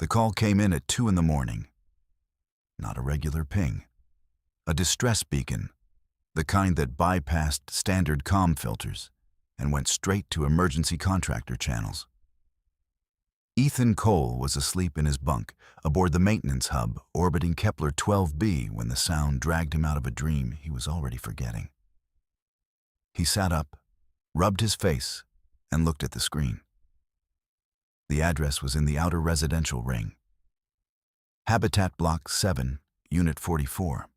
The call came in at 2 in the morning. Not a regular ping. A distress beacon, the kind that bypassed standard comm filters and went straight to emergency contractor channels. Ethan Cole was asleep in his bunk aboard the maintenance hub orbiting Kepler 12b when the sound dragged him out of a dream he was already forgetting. He sat up, rubbed his face, and looked at the screen. The address was in the outer residential ring. Habitat Block 7, Unit 44.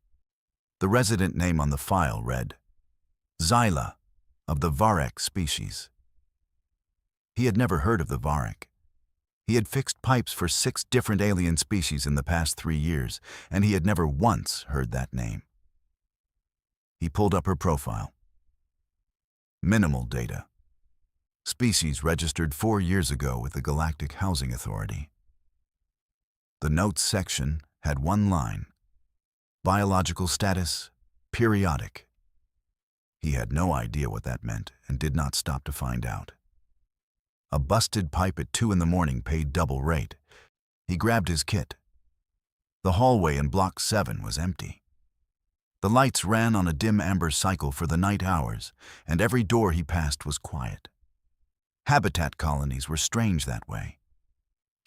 The resident name on the file read, Zyla, of the Varek species. He had never heard of the Varek. He had fixed pipes for 6 different alien species in the past 3 years, and he had never once heard that name. He pulled up her profile. Minimal data. Species registered 4 years ago with the Galactic Housing Authority. The notes section had one line. Biological status, periodic. He had no idea what that meant and did not stop to find out. A busted pipe at 2 in the morning paid double rate. He grabbed his kit. The hallway in Block 7 was empty. The lights ran on a dim amber cycle for the night hours, and every door he passed was quiet. Habitat colonies were strange that way.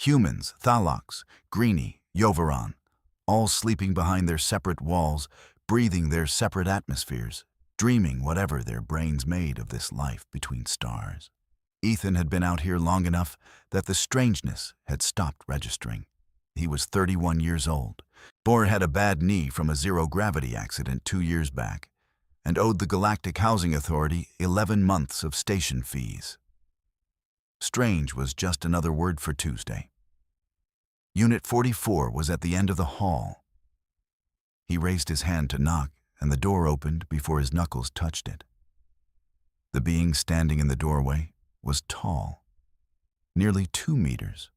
Humans, Thalox, Greenie, Yovaron, all sleeping behind their separate walls, breathing their separate atmospheres, dreaming whatever their brains made of this life between stars. Ethan had been out here long enough that the strangeness had stopped registering. He was 31 years old, had a bad knee from a zero-gravity accident 2 years back, and owed the Galactic Housing Authority 11 months of station fees. Strange was just another word for Tuesday. Unit 44 was at the end of the hall. He raised his hand to knock, and the door opened before his knuckles touched it. The being standing in the doorway was tall, nearly 2 meters.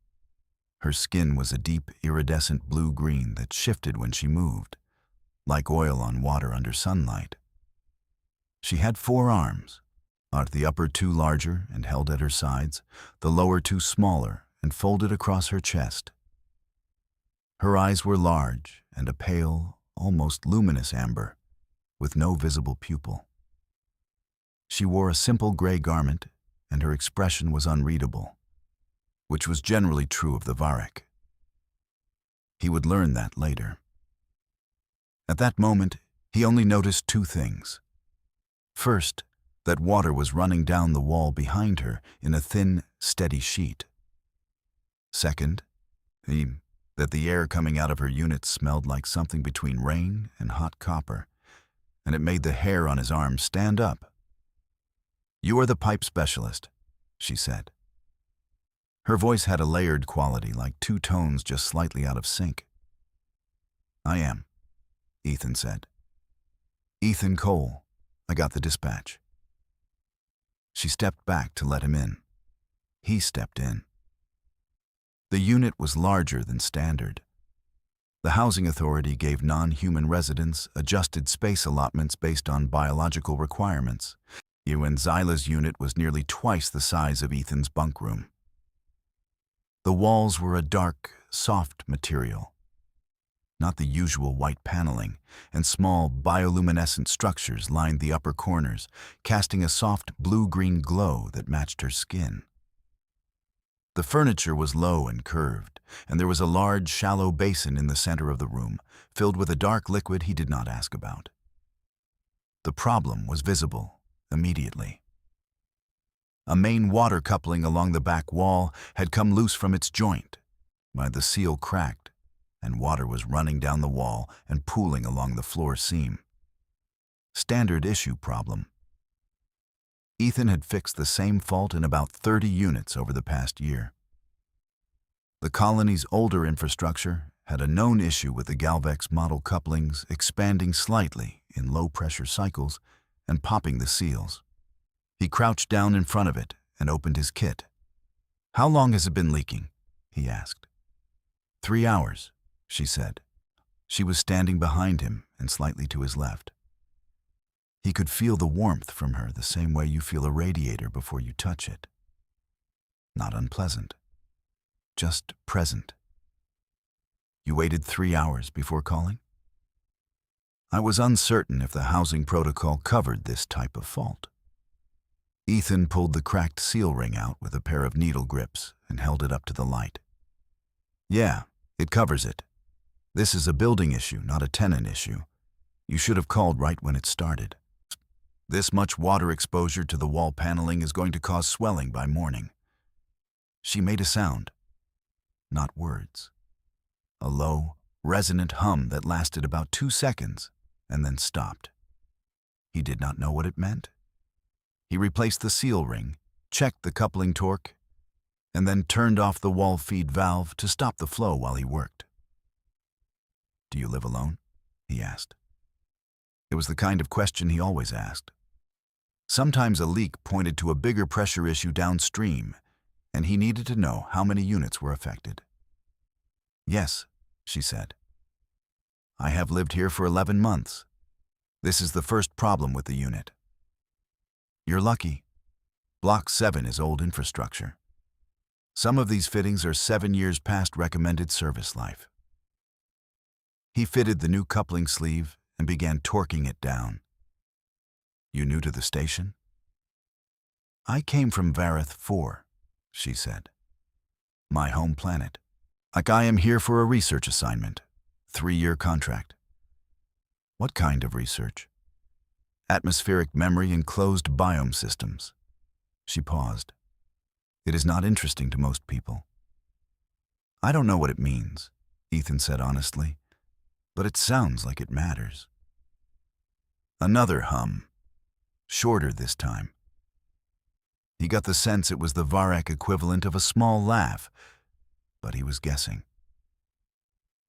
Her skin was a deep, iridescent blue-green that shifted when she moved, like oil on water under sunlight. She had 4 arms, the upper 2 larger and held at her sides, the lower 2 smaller and folded across her chest. Her eyes were large and a pale, almost luminous amber, with no visible pupil. She wore a simple gray garment, and her expression was unreadable, which was generally true of the Varek. He would learn that later. At that moment, he only noticed 2 things. First, that water was running down the wall behind her in a thin, steady sheet. Second, that the air coming out of her unit smelled like something between rain and hot copper, and it made the hair on his arm stand up. "You are the pipe specialist," she said. Her voice had a layered quality, like 2 tones just slightly out of sync. "I am," Ethan said. "Ethan Cole. I got the dispatch." She stepped back to let him in. He stepped in. The unit was larger than standard. The Housing Authority gave non-human residents adjusted space allotments based on biological requirements. And Zyla's unit was nearly twice the size of Ethan's bunk room. The walls were a dark, soft material, not the usual white paneling, and small bioluminescent structures lined the upper corners, casting a soft blue-green glow that matched her skin. The furniture was low and curved, and there was a large, shallow basin in the center of the room, filled with a dark liquid he did not ask about. The problem was visible immediately. A main water coupling along the back wall had come loose from its joint. The seal cracked, and water was running down the wall and pooling along the floor seam. Standard issue problem. Ethan had fixed the same fault in about 30 units over the past year. The colony's older infrastructure had a known issue with the Galvex model couplings expanding slightly in low-pressure cycles and popping the seals. He crouched down in front of it and opened his kit. "How long has it been leaking?" he asked. 3 hours, she said. She was standing behind him and slightly to his left. He could feel the warmth from her the same way you feel a radiator before you touch it. Not unpleasant, just present. You waited 3 hours before calling? I was uncertain if the housing protocol covered this type of fault. Ethan pulled the cracked seal ring out with a pair of needle grips and held it up to the light. Yeah, it covers it. This is a building issue, not a tenant issue. You should have called right when it started. This much water exposure to the wall paneling is going to cause swelling by morning. She made a sound, not words. A low, resonant hum that lasted about 2 seconds and then stopped. He did not know what it meant. He replaced the seal ring, checked the coupling torque, and then turned off the wall feed valve to stop the flow while he worked. "Do you live alone?" he asked. It was the kind of question he always asked. Sometimes a leak pointed to a bigger pressure issue downstream, and he needed to know how many units were affected. "Yes," she said. "I have lived here for 11 months. This is the first problem with the unit." "You're lucky. Block 7 is old infrastructure. Some of these fittings are 7 years past recommended service life." He fitted the new coupling sleeve and began torquing it down. "You new to the station?" "I came from Vareth 4, she said. "My home planet. I am here for a research assignment, 3-year contract." "What kind of research?" "Atmospheric memory and closed biome systems." She paused. "It is not interesting to most people." "I don't know what it means," Ethan said honestly, "but it sounds like it matters." Another hum, shorter this time. He got the sense it was the Varek equivalent of a small laugh, but he was guessing.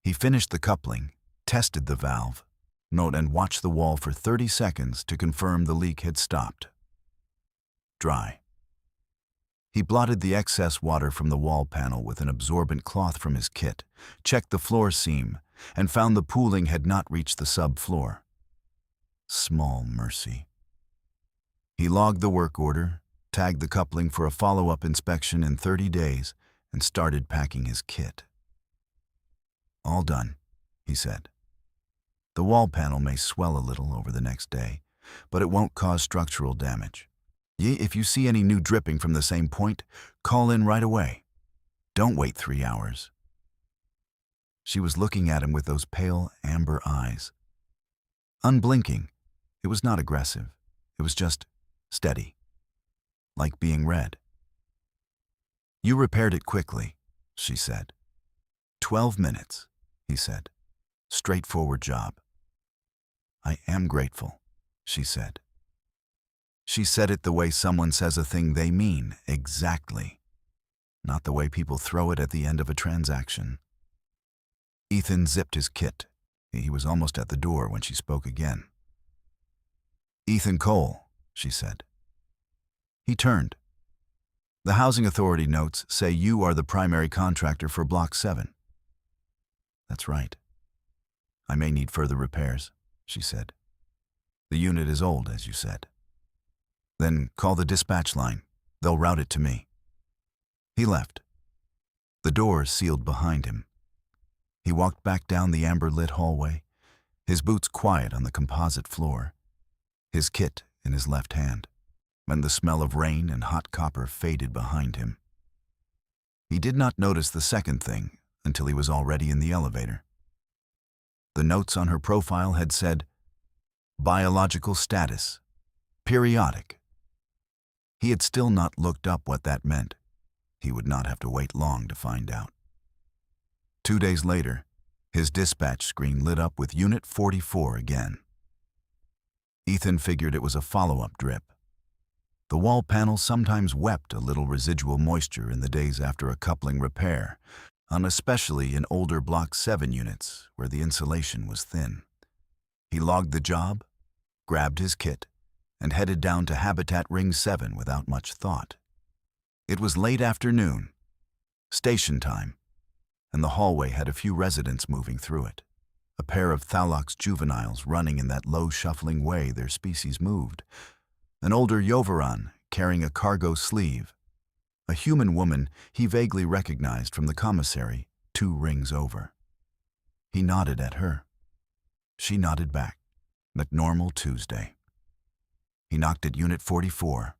He finished the coupling, tested the valve, and watched the wall for 30 seconds to confirm the leak had stopped. Dry. He blotted the excess water from the wall panel with an absorbent cloth from his kit, checked the floor seam, and found the pooling had not reached the subfloor. Small mercy. He logged the work order, tagged the coupling for a follow-up inspection in 30 days, and started packing his kit. "All done," he said. "The wall panel may swell a little over the next day, but it won't cause structural damage. If you see any new dripping from the same point, call in right away. Don't wait 3 hours." She was looking at him with those pale amber eyes. Unblinking, it was not aggressive. It was just steady, like being read. "You repaired it quickly," she said. 12 minutes, he said. "Straightforward job." "I am grateful," she said. She said it the way someone says a thing they mean exactly, not the way people throw it at the end of a transaction. Ethan zipped his kit. He was almost at the door when she spoke again. "Ethan Cole," she said. He turned. "The Housing Authority notes say you are the primary contractor for Block 7. "That's right. I may need further repairs," she said. "The unit is old, as you said." "Then call the dispatch line. They'll route it to me." He left. The door sealed behind him. He walked back down the amber-lit hallway, his boots quiet on the composite floor, his kit in his left hand, and the smell of rain and hot copper faded behind him. He did not notice the second thing until he was already in the elevator. The notes on her profile had said, "Biological status, periodic." He had still not looked up what that meant. He would not have to wait long to find out. 2 days later, his dispatch screen lit up with Unit 44 again. Ethan figured it was a follow-up drip. The wall panel sometimes wept a little residual moisture in the days after a coupling repair, especially in older Block 7 units where the insulation was thin. He logged the job, grabbed his kit, and headed down to Habitat Ring 7 without much thought. It was late afternoon, station time, and the hallway had a few residents moving through it. A pair of Thalox juveniles running in that low, shuffling way their species moved. An older Yovaran carrying a cargo sleeve. A human woman he vaguely recognized from the commissary 2 rings over. He nodded at her. She nodded back. McNormal Tuesday. He knocked at Unit 44.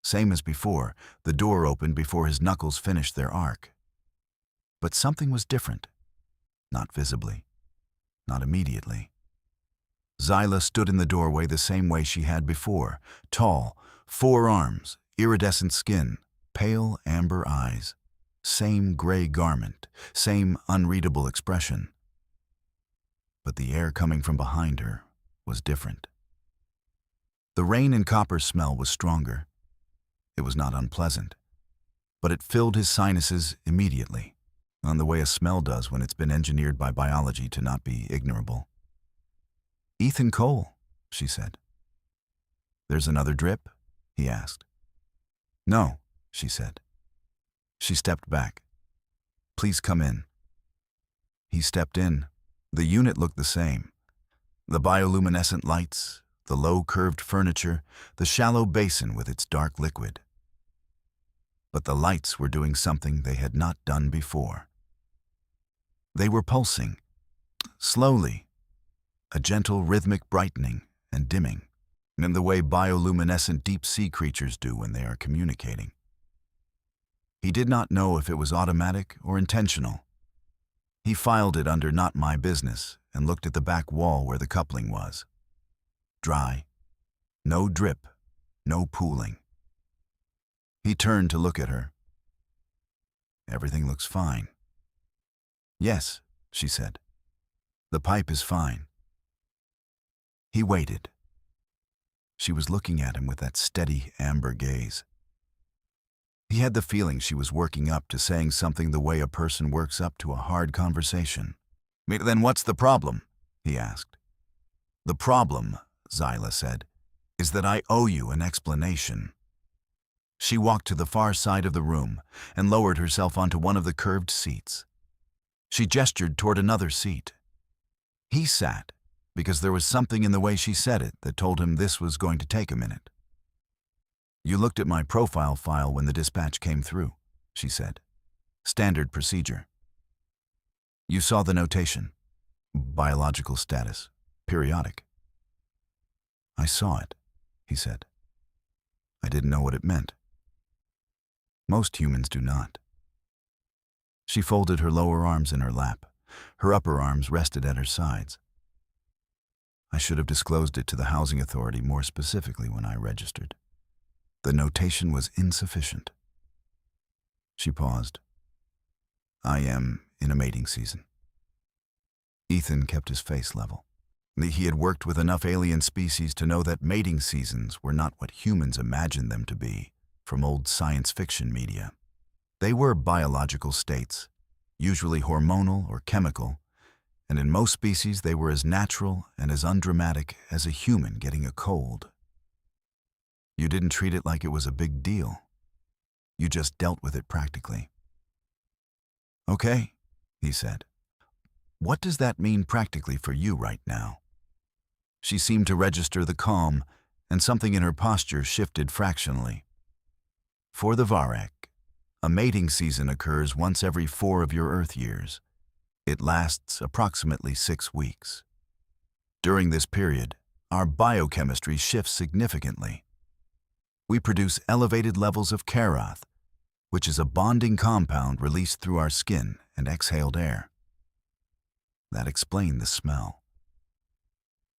Same as before, the door opened before his knuckles finished their arc. But something was different. Not visibly. Not immediately. Zyla stood in the doorway the same way she had before. Tall, 4 arms, iridescent skin, pale amber eyes. Same gray garment, same unreadable expression. But the air coming from behind her was different. The rain and copper smell was stronger. It was not unpleasant, but it filled his sinuses immediately, on the way a smell does when it's been engineered by biology to not be ignorable. "Ethan Cole," she said. "There's another drip?" he asked. "No," she said. She stepped back. "Please come in." He stepped in. The unit looked the same. The bioluminescent lights, the low curved furniture, the shallow basin with its dark liquid. But the lights were doing something they had not done before. They were pulsing, slowly, a gentle rhythmic brightening and dimming, in the way bioluminescent deep-sea creatures do when they are communicating. He did not know if it was automatic or intentional. He filed it under "Not My Business" and looked at the back wall where the coupling was. Dry. No drip. No pooling. He turned to look at her. "Everything looks fine." "Yes," she said. "The pipe is fine." He waited. She was looking at him with that steady amber gaze. He had the feeling she was working up to saying something the way a person works up to a hard conversation. "Then what's the problem?" he asked. "The problem," Zyla said, "is that I owe you an explanation." She walked to the far side of the room and lowered herself onto one of the curved seats. She gestured toward another seat. He sat, because there was something in the way she said it that told him this was going to take a minute. "You looked at my profile file when the dispatch came through," she said. "Standard procedure. You saw the notation. Biological status. Periodic." "I saw it," he said. "I didn't know what it meant." "Most humans do not." She folded her lower arms in her lap. Her upper arms rested at her sides. "I should have disclosed it to the housing authority more specifically when I registered. The notation was insufficient." She paused. "I am in a mating season." Ethan kept his face level. He had worked with enough alien species to know that mating seasons were not what humans imagined them to be from old science fiction media. They were biological states, usually hormonal or chemical, and in most species they were as natural and as undramatic as a human getting a cold. You didn't treat it like it was a big deal. You just dealt with it practically. "Okay," he said. "What does that mean practically for you right now?" She seemed to register the calm, and something in her posture shifted fractionally. "For the Varek, a mating season occurs once every 4 of your Earth years. It lasts approximately 6 weeks. During this period, our biochemistry shifts significantly. We produce elevated levels of Karath, which is a bonding compound released through our skin and exhaled air. That explained the smell.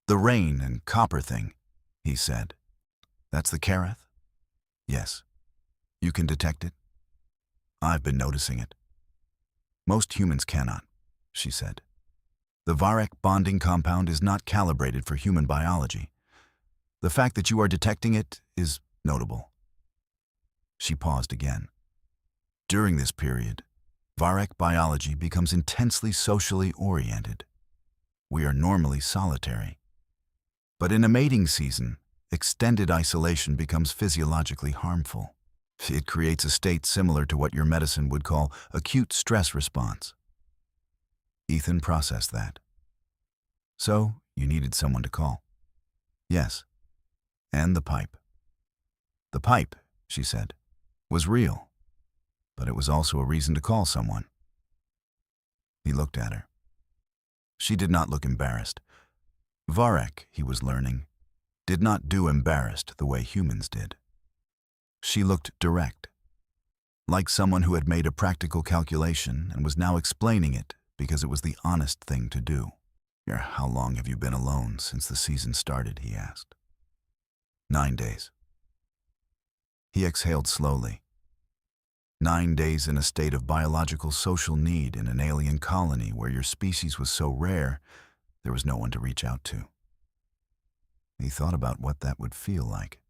"The rain and copper thing," he said. "That's the Karath?" "Yes. You can detect it?" "I've been noticing it." "Most humans cannot," she said. "The Varek bonding compound is not calibrated for human biology. The fact that you are detecting it is notable." She paused again. "During this period, Varek biology becomes intensely socially oriented. We are normally solitary. But in a mating season, extended isolation becomes physiologically harmful. It creates a state similar to what your medicine would call acute stress response." Ethan processed that. "So, you needed someone to call?" "Yes. And the pipe." "The pipe," she said, "was real, but it was also a reason to call someone." He looked at her. She did not look embarrassed. Varek, he was learning, did not do embarrassed the way humans did. She looked direct, like someone who had made a practical calculation and was now explaining it because it was the honest thing to do. How long have you been alone since the season started, he asked. 9 days. He exhaled slowly. 9 days in a state of biological social need in an alien colony where your species was so rare, there was no one to reach out to. He thought about what that would feel like.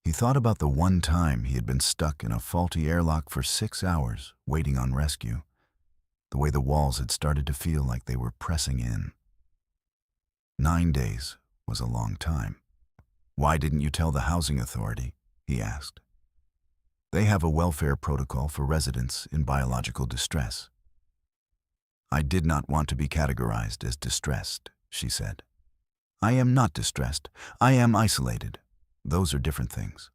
He thought about the one time he had been stuck in a faulty airlock for 6 hours, waiting on rescue, the way the walls had started to feel like they were pressing in. 9 days was a long time. Why didn't you tell the housing authority? He asked. They have a welfare protocol for residents in biological distress. I did not want to be categorized as distressed, she said. I am not distressed. I am isolated. Those are different things.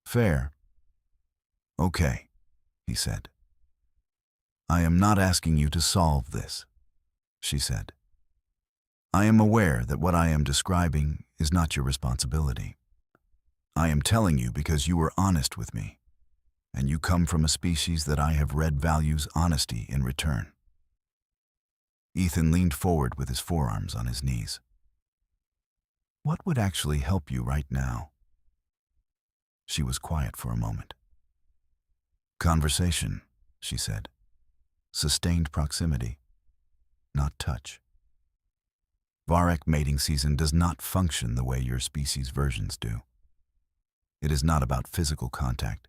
Fair. Okay, he said. I am not asking you to solve this, she said. I am aware that what I am describing is not your responsibility. I am telling you because you were honest with me, and you come from a species that I have read values honesty in return. Ethan leaned forward with his forearms on his knees. What would actually help you right now? She was quiet for a moment. Conversation, she said. Sustained proximity, not touch. Varek mating season does not function the way your species' versions do. It is not about physical contact.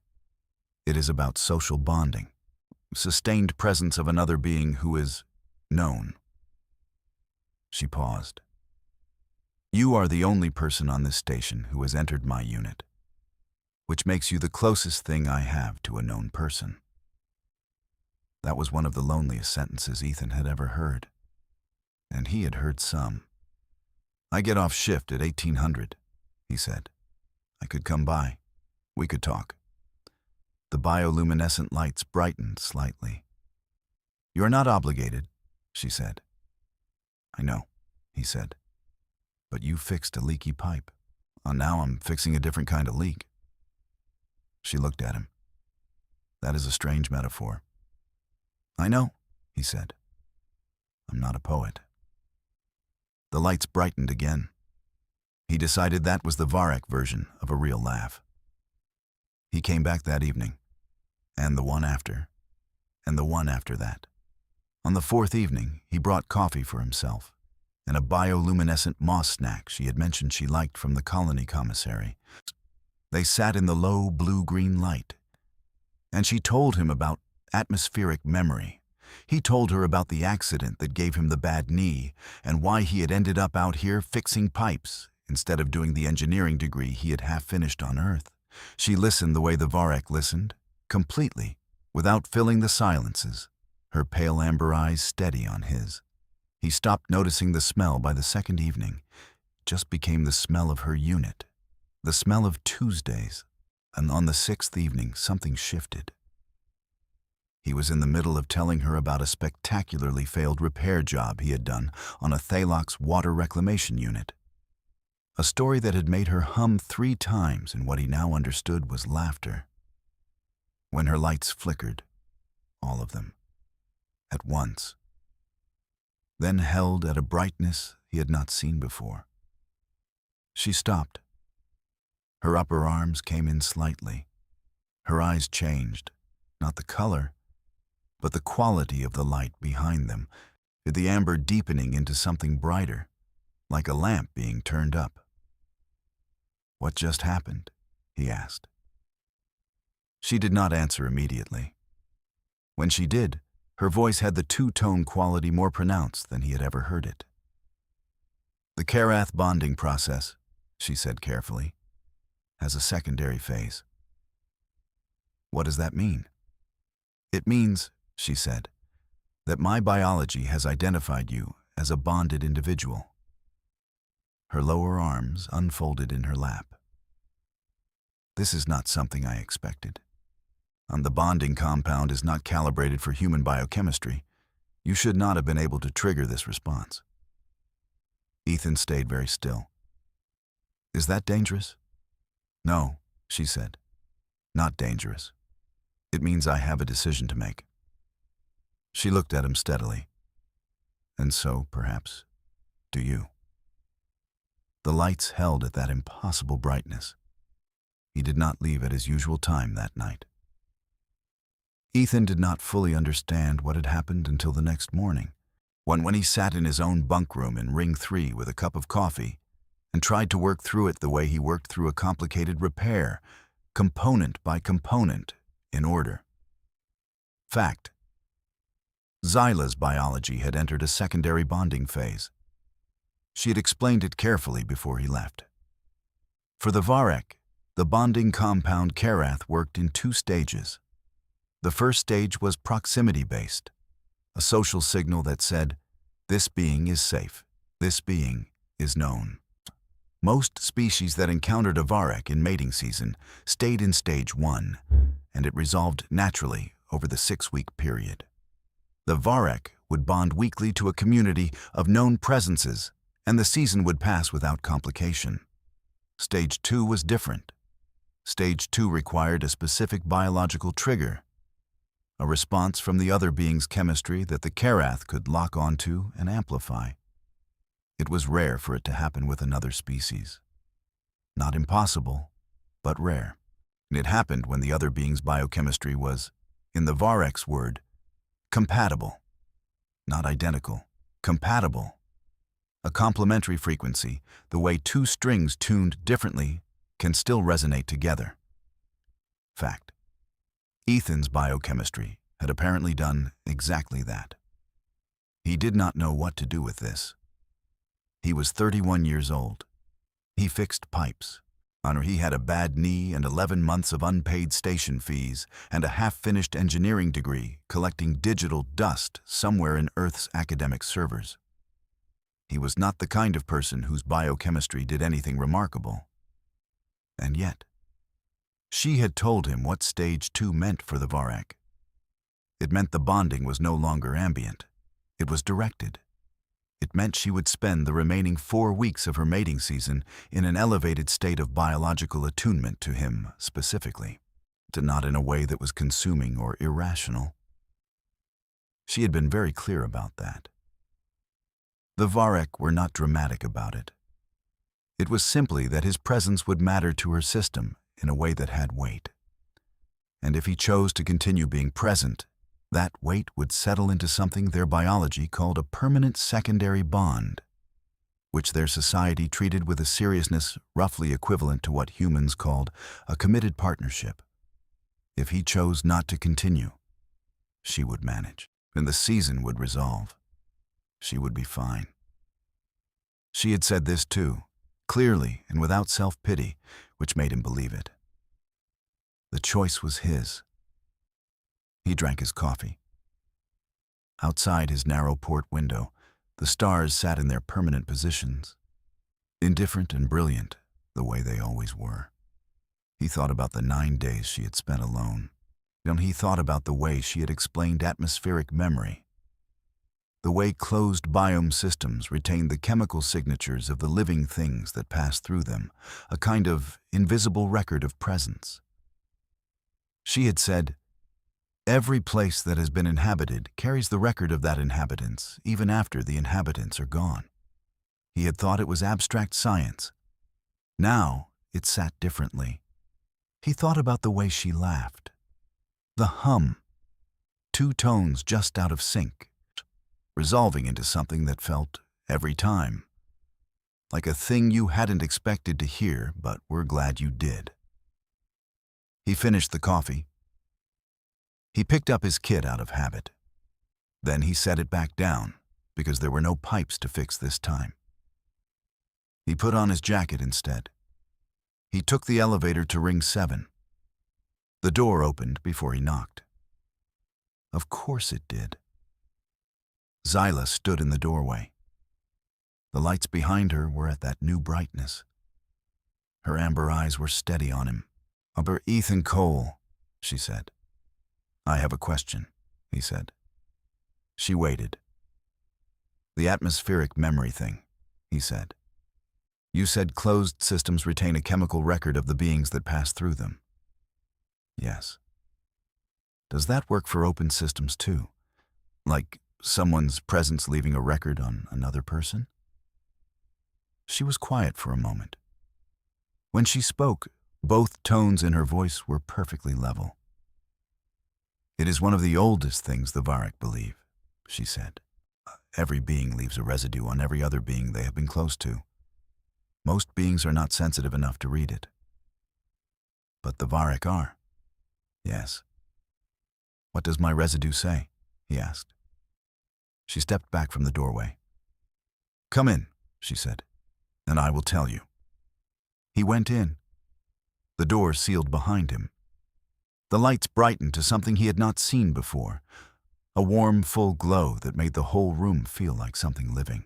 It is about social bonding, sustained presence of another being who is known. She paused. You are the only person on this station who has entered my unit, which makes you the closest thing I have to a known person. That was one of the loneliest sentences Ethan had ever heard, and he had heard some. I get off shift at 1800, he said. I could come by. We could talk. The bioluminescent lights brightened slightly. You're not obligated, she said. I know, he said. But you fixed a leaky pipe. Now I'm fixing a different kind of leak. She looked at him. That is a strange metaphor. I know, he said. I'm not a poet. The lights brightened again. He decided that was the Varek version of a real laugh. He came back that evening, and the one after, and the one after that. On the 4th evening, he brought coffee for himself, and a bioluminescent moss snack she had mentioned she liked from the colony commissary. They sat in the low blue-green light, and she told him about atmospheric memory. He told her about the accident that gave him the bad knee and why he had ended up out here fixing pipes instead of doing the engineering degree he had half finished on Earth. She listened the way the Varek listened, completely, without filling the silences, her pale amber eyes steady on his. He stopped noticing the smell by the 2nd evening, just became the smell of her unit, the smell of Tuesdays, and on the 6th evening something shifted. He was in the middle of telling her about a spectacularly failed repair job he had done on a Thalox water reclamation unit. A story that had made her hum 3 times in what he now understood was laughter. When her lights flickered, all of them, at once, then held at a brightness he had not seen before. She stopped. Her upper arms came in slightly. Her eyes changed, not the color, but the quality of the light behind them, the amber deepening into something brighter, like a lamp being turned up. What just happened? He asked. She did not answer immediately. When she did, her voice had the 2-tone quality more pronounced than he had ever heard it. The Karath bonding process, she said carefully, has a secondary phase. What does that mean? It means, she said, that my biology has identified you as a bonded individual. Her lower arms unfolded in her lap. This is not something I expected. The bonding compound is not calibrated for human biochemistry. You should not have been able to trigger this response. Ethan stayed very still. Is that dangerous? No, she said. Not dangerous. It means I have a decision to make. She looked at him steadily. And so, perhaps, do you. The lights held at that impossible brightness. He did not leave at his usual time that night. Ethan did not fully understand what had happened until the next morning, when he sat in his own bunk room in Ring 3 with a cup of coffee and tried to work through it the way he worked through a complicated repair, component by component, in order. Fact. Zyla's biology had entered a secondary bonding phase. She had explained it carefully before he left. For the Varek, the bonding compound Karath worked in 2 stages. The first stage was proximity-based, a social signal that said, this being is safe, this being is known. Most species that encountered a Varek in mating season stayed in stage 1, and it resolved naturally over the 6-week period. The Varek would bond weekly to a community of known presences, and the season would pass without complication. Stage 2 was different. Stage 2 required a specific biological trigger, a response from the other being's chemistry that the Karath could lock onto and amplify. It was rare for it to happen with another species. Not impossible, but rare. And it happened when the other being's biochemistry was, in the Varek's word, compatible. Not identical, compatible. A complementary frequency, the way 2 strings tuned differently, can still resonate together. Fact. Ethan's biochemistry had apparently done exactly that. He did not know what to do with this. He was 31 years old. He fixed pipes. He had a bad knee and 11 months of unpaid station fees and a half-finished engineering degree collecting digital dust somewhere in Earth's academic servers. He was not the kind of person whose biochemistry did anything remarkable. And yet, she had told him what stage 2 meant for the Varek. It meant the bonding was no longer ambient. It was directed. It meant she would spend the remaining 4 weeks of her mating season in an elevated state of biological attunement to him specifically, not in a way that was consuming or irrational. She had been very clear about that. The Varek were not dramatic about it. It was simply that his presence would matter to her system in a way that had weight. And if he chose to continue being present, that weight would settle into something their biology called a permanent secondary bond, which their society treated with a seriousness roughly equivalent to what humans called a committed partnership. If he chose not to continue, she would manage, and the season would resolve. She would be fine. She had said this too, clearly and without self-pity, which made him believe it. The choice was his. He drank his coffee. Outside his narrow port window, the stars sat in their permanent positions, indifferent and brilliant, the way they always were. He thought about the 9 days she had spent alone. And he thought about the way she had explained atmospheric memory, the way closed biome systems retained the chemical signatures of the living things that passed through them, a kind of invisible record of presence. She had said, every place that has been inhabited carries the record of that inhabitants, even after the inhabitants are gone. He had thought it was abstract science. Now it sat differently. He thought about the way she laughed. The hum, 2 tones just out of sync, resolving into something that felt, every time, like a thing you hadn't expected to hear but were glad you did. He finished the coffee. He picked up his kit out of habit. Then he set it back down, because there were no pipes to fix this time. He put on his jacket instead. He took the elevator to Ring 7. The door opened before he knocked. Of course it did. Zyla stood in the doorway. The lights behind her were at that new brightness. Her amber eyes were steady on him. "Aber Ethan Cole," she said. "I have a question," he said. She waited. The atmospheric memory thing, he said. You said closed systems retain a chemical record of the beings that pass through them. Yes. Does that work for open systems too? Like someone's presence leaving a record on another person? She was quiet for a moment. When she spoke, both tones in her voice were perfectly level. It is one of the oldest things the Varric believe, she said. Every being leaves a residue on every other being they have been close to. Most beings are not sensitive enough to read it. But the Varric are. Yes. What does my residue say? He asked. She stepped back from the doorway. Come in, she said, and I will tell you. He went in. The door sealed behind him. The lights brightened to something he had not seen before, a warm, full glow that made the whole room feel like something living.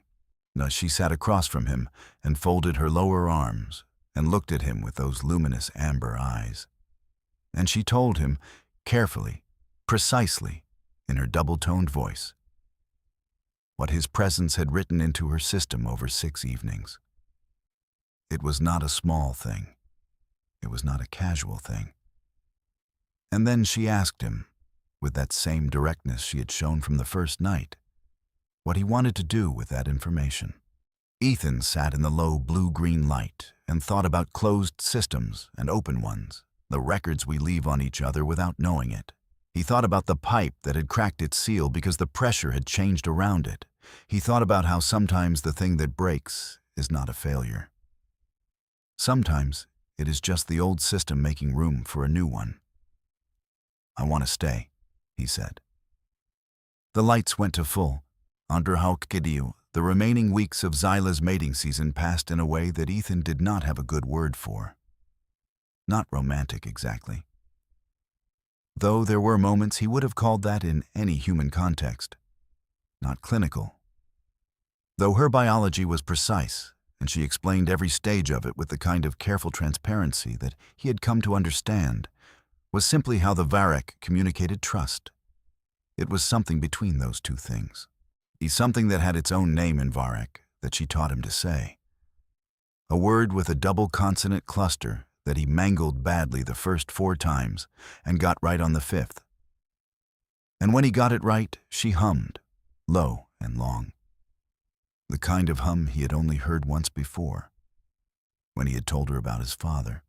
Now she sat across from him and folded her lower arms and looked at him with those luminous amber eyes. And she told him, carefully, precisely, in her double-toned voice, what his presence had written into her system over 6 evenings. It was not a small thing. It was not a casual thing. And then she asked him, with that same directness she had shown from the first night, what he wanted to do with that information. Ethan sat in the low blue-green light and thought about closed systems and open ones, the records we leave on each other without knowing it. He thought about the pipe that had cracked its seal because the pressure had changed around it. He thought about how sometimes the thing that breaks is not a failure. Sometimes it is just the old system making room for a new one. I want to stay, he said. The lights went to full. Under Haukkidiu, the remaining weeks of Zyla's mating season passed in a way that Ethan did not have a good word for. Not romantic exactly. Though there were moments he would have called that in any human context. Not clinical. Though her biology was precise, and she explained every stage of it with the kind of careful transparency that he had come to understand, was simply how the Varric communicated trust. It was something between those two things. Something that had its own name in Varric that she taught him to say. A word with a double consonant cluster that he mangled badly the first 4 times and got right on the 5th. And when he got it right, she hummed, low and long. The kind of hum he had only heard once before, when he had told her about his father.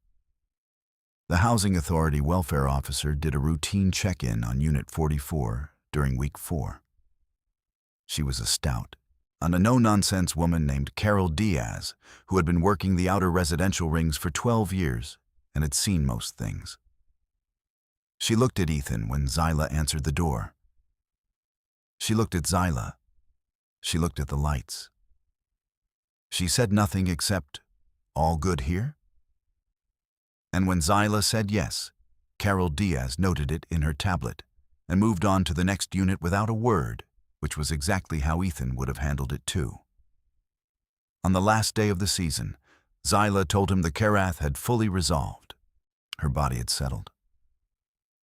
The Housing Authority welfare officer did a routine check-in on Unit 44 during week 4. She was a stout, a no-nonsense woman named Carol Diaz, who had been working the outer residential rings for 12 years and had seen most things. She looked at Ethan when Zyla answered the door. She looked at Zyla. She looked at the lights. She said nothing except, "All good here?" And when Zyla said yes, Carol Diaz noted it in her tablet and moved on to the next unit without a word, which was exactly how Ethan would have handled it too. On the last day of the season, Zyla told him the Karath had fully resolved. Her body had settled.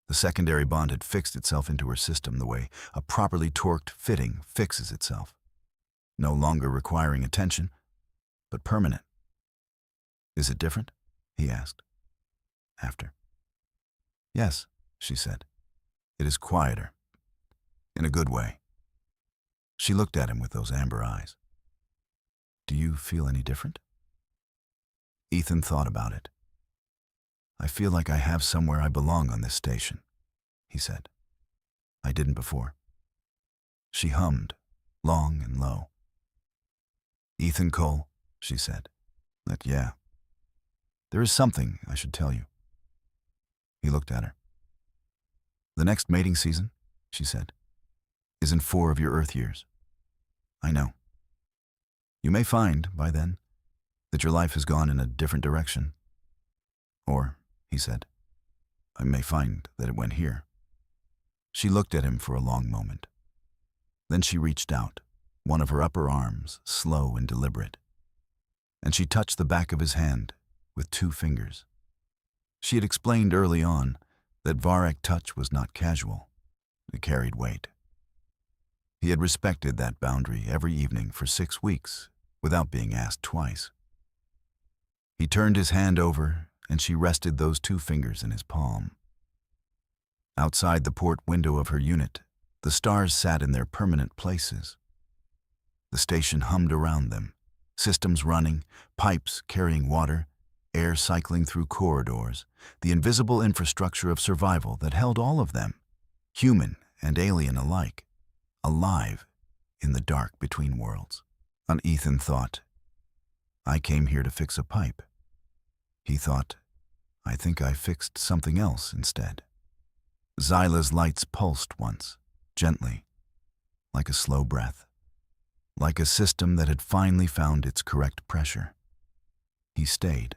The secondary bond had fixed itself into her system the way a properly torqued fitting fixes itself, no longer requiring attention, but permanent. Is it different? He asked. After. Yes, she said. It is quieter. In a good way. She looked at him with those amber eyes. Do you feel any different? Ethan thought about it. I feel like I have somewhere I belong on this station, he said. I didn't before. She hummed, long and low. Ethan Cole, she said. Yeah. There is something I should tell you. He looked at her. The next mating season, she said, is in 4 of your Earth years. I know. You may find, by then, that your life has gone in a different direction. Or, he said, I may find that it went here. She looked at him for a long moment. Then she reached out, one of her upper arms, slow and deliberate, and she touched the back of his hand with 2 fingers. She had explained early on that Varric touch was not casual. It carried weight. He had respected that boundary every evening for 6 weeks without being asked twice. He turned his hand over, and she rested those 2 fingers in his palm. Outside the port window of her unit, the stars sat in their permanent places. The station hummed around them, systems running, pipes carrying water, air cycling through corridors, the invisible infrastructure of survival that held all of them, human and alien alike, alive in the dark between worlds. And Ethan thought, I came here to fix a pipe. He thought, I think I fixed something else instead. Zyla's lights pulsed once, gently, like a slow breath, like a system that had finally found its correct pressure. He stayed.